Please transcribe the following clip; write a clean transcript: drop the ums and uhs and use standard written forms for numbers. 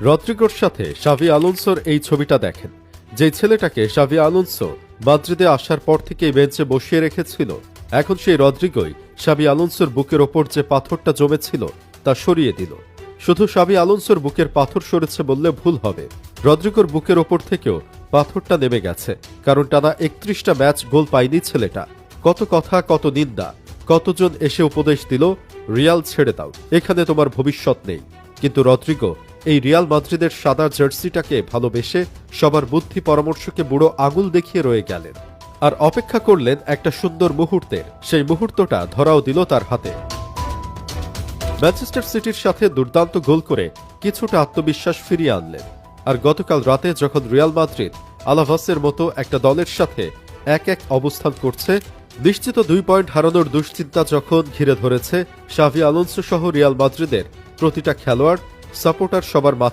রদ্রিগোর সাথে শাভি আলোনসোর এই ছবিটা দেখেন। যে ছেলেটাকে শাভি আলোনসো মাদ্রিদে আসার পর থেকেই বেঞ্চে বসিয়ে রেখেছিল, এখন সেই রদ্রিগোই শাভি আলোনসোর বুকের ওপর যে পাথরটা জমেছিল তা সরিয়ে দিল। শুধু শাভি আলোনসোর বুকের পাথর সরেছে বললে ভুল হবে, রদ্রিগোর বুকের ওপর থেকেও পাথরটা নেমে গেছে। কারণ টানা 31টা ম্যাচ গোল পায়নি ছেলেটা। কত কথা, কত নিন্দা, কতজন এসে উপদেশ দিল রিয়াল ছেড়ে দাও, এখানে তোমার ভবিষ্যৎ নেই। কিন্তু রদ্রিগো এই রিয়াল মাদ্রিদের সাদা জার্সিটাকে ভালোবেসে সবার বুদ্ধি পরামর্শকে বুড়ো আঙুল দেখিয়ে রয়ে গেলেন। আর অপেক্ষা করলেন একটা সুন্দর মুহূর্তের। সেই মুহূর্তটা ধরাও দিল তার হাতে। ম্যানচেস্টার সিটির সাথে দুর্দান্ত গোল করে কিছুটা আত্মবিশ্বাস ফিরিয়ে আনলেন। আর গতকাল রাতে যখন রিয়াল মাদ্রিদ আলাভাসের মতো একটা দলের সাথে 1-1 অবস্থান করছে, নিশ্চিত 2 পয়েন্ট হারানোর দুশ্চিন্তা যখন ঘিরে ধরেছে, শাভি আলোনসো সহ রিয়াল মাদ্রিদের প্রতিটা খেলোয়াড়, সাপোর্টার সবার মাথা